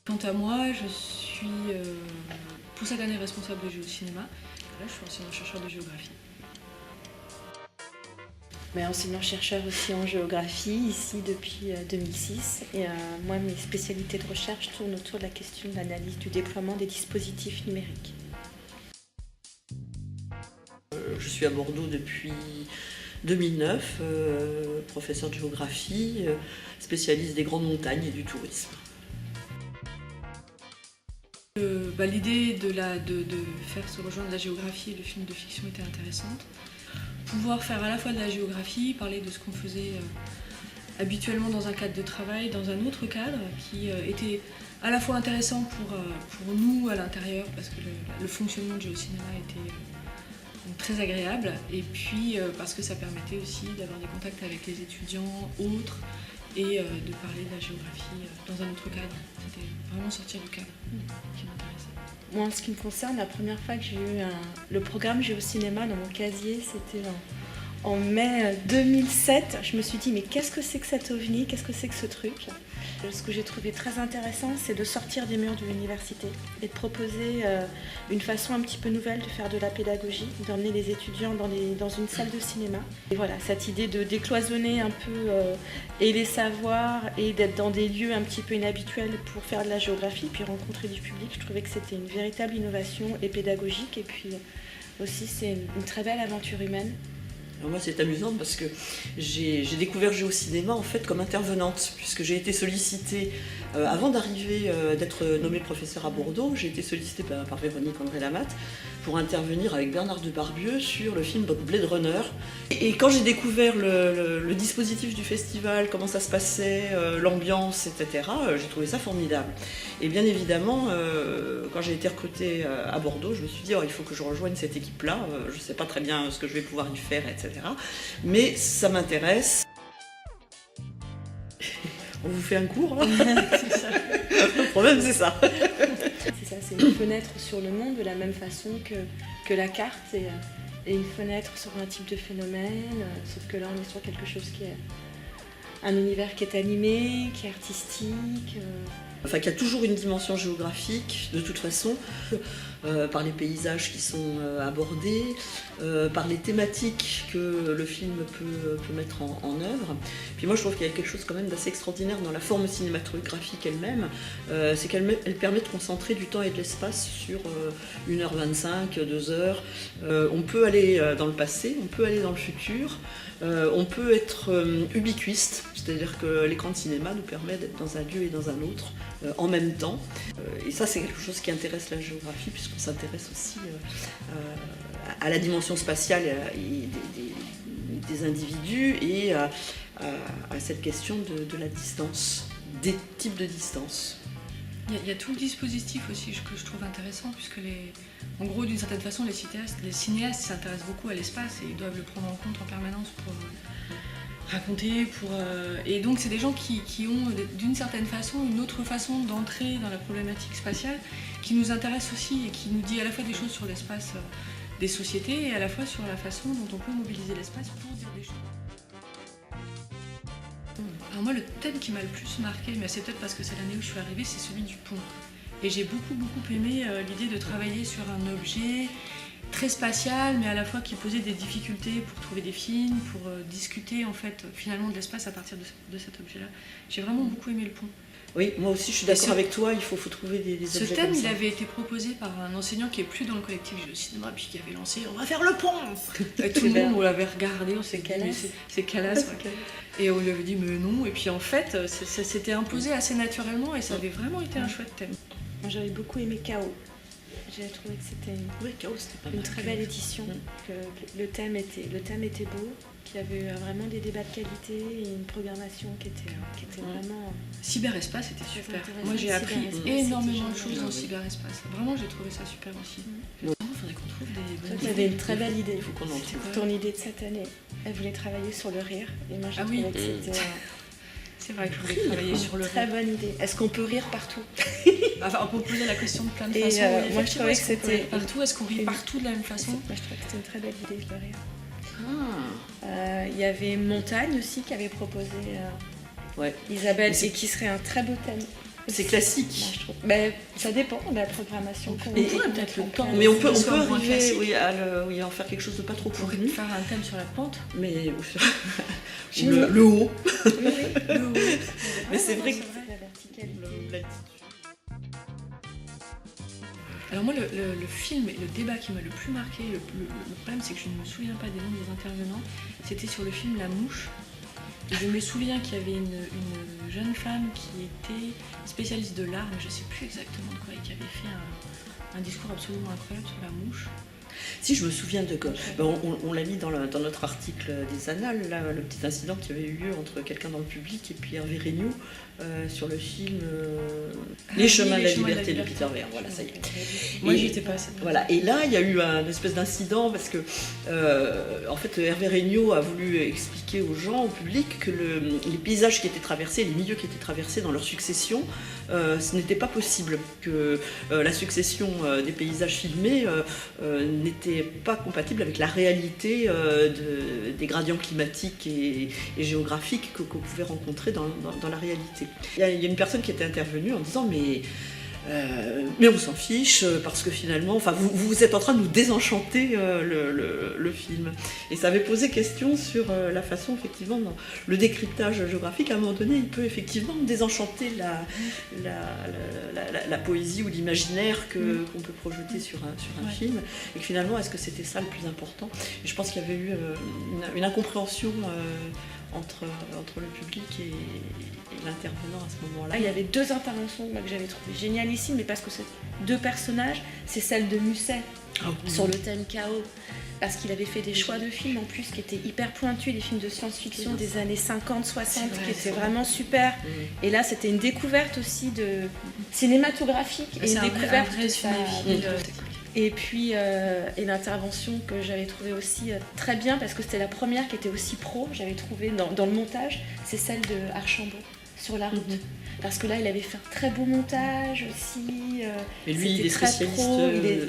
Quant à moi, je suis pour cette année responsable de géocinéma. Là, je suis enseignant-chercheur de géographie. Mais enseignant-chercheur aussi en géographie, ici depuis 2006. Et moi, mes spécialités de recherche tournent autour de la question de l'analyse du déploiement des dispositifs numériques. Je suis à Bordeaux depuis 2009, professeur de géographie, spécialiste des grandes montagnes et du tourisme. L'idée de faire se rejoindre la géographie et le film de fiction était intéressante. Pouvoir faire à la fois de la géographie, parler de ce qu'on faisait habituellement dans un cadre de travail, dans un autre cadre qui était à la fois intéressant pour nous à l'intérieur, parce que le fonctionnement de géocinéma était très agréable, et puis parce que ça permettait aussi d'avoir des contacts avec les étudiants autres et de parler de la géographie dans un autre cadre. C'était vraiment sortir du cadre qui m'intéressait. Moi, en ce qui me concerne, la première fois que j'ai eu le programme géocinéma dans mon casier, c'était en mai 2007. Je me suis dit, mais qu'est-ce que c'est que cet ovni? Qu'est-ce que c'est que ce truc? Ce que j'ai trouvé très intéressant, c'est de sortir des murs de l'université et de proposer une façon un petit peu nouvelle de faire de la pédagogie, d'emmener les étudiants dans une salle de cinéma. Et voilà, cette idée de décloisonner un peu et les savoirs et d'être dans des lieux un petit peu inhabituels pour faire de la géographie, puis rencontrer du public, je trouvais que c'était une véritable innovation et pédagogique. Et puis aussi, c'est une très belle aventure humaine. Alors moi, c'est amusant parce que j'ai découvert géocinéma en fait comme intervenante, puisque j'ai été sollicitée avant d'arriver, d'être nommée professeure à Bordeaux, j'ai été sollicitée par Véronique André-Lamatte pour intervenir avec Bernard Debarbieu sur le film Blade Runner. Et quand j'ai découvert le dispositif du festival, comment ça se passait, l'ambiance, etc., j'ai trouvé ça formidable. Et bien évidemment, quand j'ai été recrutée à Bordeaux, je me suis dit il faut que je rejoigne cette équipe-là. Je ne sais pas très bien ce que je vais pouvoir y faire, etc. Mais ça m'intéresse. On vous fait un cours, hein. C'est ça. Le problème, c'est ça. C'est ça, c'est une fenêtre sur le monde de la même façon que la carte et une fenêtre sur un type de phénomène, sauf que là on est sur quelque chose qui est un univers qui est animé, qui est artistique. Enfin, qu'il y a toujours une dimension géographique, de toute façon, par les paysages qui sont abordés, par les thématiques que le film peut mettre en œuvre. Puis moi, je trouve qu'il y a quelque chose quand même d'assez extraordinaire dans la forme cinématographique elle-même, c'est qu'elle permet de concentrer du temps et de l'espace sur 1h25, 2 heures. On peut aller dans le passé, on peut aller dans le futur, on peut être ubiquiste, c'est-à-dire que l'écran de cinéma nous permet d'être dans un lieu et dans un autre en même temps. Et ça, c'est quelque chose qui intéresse la géographie, puisqu'on s'intéresse aussi à la dimension spatiale des individus et à cette question de la distance, des types de distance. Il y a tout le dispositif aussi que je trouve intéressant, puisque en gros, d'une certaine façon, les cinéastes s'intéressent beaucoup à l'espace et ils doivent le prendre en compte en permanence pour raconter. Et donc, c'est des gens qui ont d'une certaine façon une autre façon d'entrer dans la problématique spatiale qui nous intéresse aussi et qui nous dit à la fois des choses sur l'espace des sociétés et à la fois sur la façon dont on peut mobiliser l'espace pour dire des choses. Alors moi, le thème qui m'a le plus marqué, mais c'est peut-être parce que c'est l'année où je suis arrivée, c'est celui du pont. Et j'ai beaucoup aimé l'idée de travailler sur un objet très spatial, mais à la fois qui posait des difficultés pour trouver des films, pour discuter en fait finalement de l'espace à partir de cet objet-là. J'ai vraiment beaucoup aimé le pont. Oui, moi aussi je suis d'accord avec toi, il faut trouver des objets comme ça. Ce thème, il avait été proposé par un enseignant qui est plus dans le collectif géocinéma, puis qui avait lancé « On va faire le pont !» Et tout le monde, on l'avait regardé, on s'est dit « C'est Calas !» Et on lui avait dit « Mais non !» Et puis en fait, ça s'était imposé assez naturellement et ça avait vraiment été un chouette thème. Moi, j'avais beaucoup aimé Chaos. J'ai trouvé que c'était une très belle édition, que le thème était beau, qu'il y avait vraiment des débats de qualité et une programmation qui était vraiment... Cyberespace était super. Moi j'ai appris énormément de choses dans le cyberespace. Vraiment j'ai trouvé ça super aussi. Il faudrait qu'on trouve des bonnes idées. Tu avais une très belle idée. Il faut qu'on en trouve. Ton idée de cette année. Elle voulait travailler sur le rire. Et moi j'ai trouvé que c'était... C'est vrai que je voulais travailler sur le rire. Très bonne idée. Est-ce qu'on peut rire partout? Enfin, on peut poser la question de plein de façons. Moi je trouvais que c'était... Partout, est-ce qu'on rit partout de la même façon? Moi je trouvais que c'était une très belle idée, le rire. Il y avait Montagne aussi qui avait proposé Isabelle, et qui serait un très beau thème. c'est classique. Moi, je trouve. Ben, ça dépend de la programmation qu'on Et peut-être le temps. Mais on peut Soit moins arriver classique. à en faire quelque chose de pas trop Pour convenu. faire un thème sur la pente. Mais Chez le, nous. le haut. Oui. Mais c'est vrai que La verticalité. Alors moi, le film et le débat qui m'a le plus marqué, le problème c'est que je ne me souviens pas des noms des intervenants, c'était sur le film La Mouche. Et je me souviens qu'il y avait une jeune femme qui était spécialiste de l'art, mais je ne sais plus exactement de quoi, et qui avait fait un discours absolument incroyable sur la mouche. Si, je me souviens de quoi. On l'a mis dans notre article des Annales, là, le petit incident qui avait eu lieu entre quelqu'un dans le public et puis Hervé Regnault sur le film Les chemins de la liberté de Peter Weir. Voilà, ça y est. Moi, Et- j'y étais pas à cette Voilà, et là il y a eu un espèce d'incident parce que en fait Hervé Regnault a voulu expliquer aux gens, au public, que les paysages qui étaient traversés, les milieux qui étaient traversés dans leur succession, ce n'était pas possible, que la succession des paysages filmés n'était pas compatible avec la réalité des gradients climatiques et géographiques qu'on pouvait rencontrer dans la réalité. Il y a une personne qui était intervenue en disant mais on s'en fiche parce que finalement, enfin, vous êtes en train de nous désenchanter le film. Et ça avait posé question sur la façon, effectivement, dans le décryptage géographique. À un moment donné, il peut effectivement désenchanter la poésie ou l'imaginaire qu'on peut projeter sur un film. Et que finalement, est-ce que c'était ça le plus important? Et je pense qu'il y avait eu une incompréhension entre le public et l'intervenant à ce moment-là. Il y avait deux interventions moi, que j'avais trouvées génialissimes, mais parce que c'est deux personnages, c'est celle de Musset sur le thème chaos, parce qu'il avait fait des choix de films en plus qui étaient hyper pointus, des films de science-fiction des années 50, 60 qui étaient vraiment super. Et là, c'était une découverte aussi de cinématographique et une découverte de ça. Et puis, et l'intervention que j'avais trouvée aussi très bien, parce que c'était la première qui était aussi pro, j'avais trouvé dans le montage, c'est celle de Archambault, sur la route. Parce que là, il avait fait un très beau montage aussi. Et lui, il est très spécialiste pro,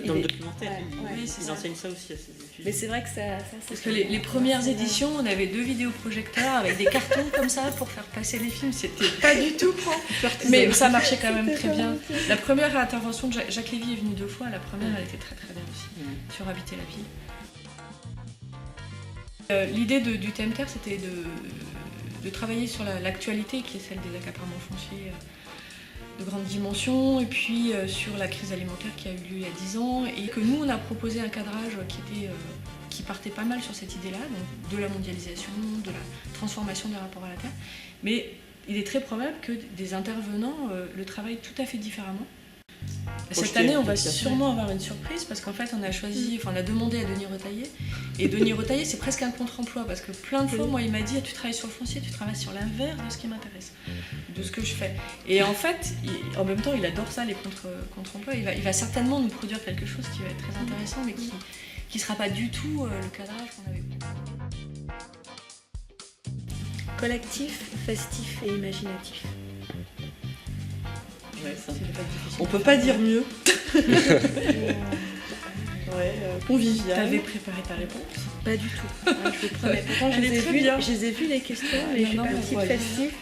dans le documentaire. Ouais, Il enseigne ça aussi à ses étudiants. Mais c'est vrai que ça Parce que les premières éditions, on avait 2 vidéoprojecteurs avec des cartons comme ça pour faire passer les films. C'était pas du tout pro. Mais ça marchait quand même très bien. La première intervention de Jacques Lévy est venue 2 fois. La première, elle était très très bien aussi, sur Habiter la vie. L'idée du TMTR, c'était de travailler sur l'actualité, qui est celle des accaparements fonciers de grande dimension, et puis sur la crise alimentaire qui a eu lieu il y a 10 ans, et que nous, on a proposé un cadrage qui partait pas mal sur cette idée-là, donc de la mondialisation, de la transformation des rapports à la Terre. Mais il est très probable que des intervenants le travaillent tout à fait différemment. Cette année, on va sûrement avoir une surprise parce qu'en fait, on a demandé à Denis Retailleau. Et Denis Retailleau, c'est presque un contre-emploi parce que plein de fois, moi, il m'a dit tu travailles sur le foncier, tu travailles sur l'inverse de ce qui m'intéresse, de ce que je fais. Et en fait, en même temps, il adore ça, les contre-emplois. Il va certainement nous produire quelque chose qui va être très intéressant, mais qui ne sera pas du tout le cadrage qu'on avait proposé. collectif, festif et imaginatif. Ouais, on peut pas dire mieux. Convivial. T'avais préparé ta réponse? Pas du tout. Je vous promets. Pourtant, je les ai vus les questions, mais je suis partie festif.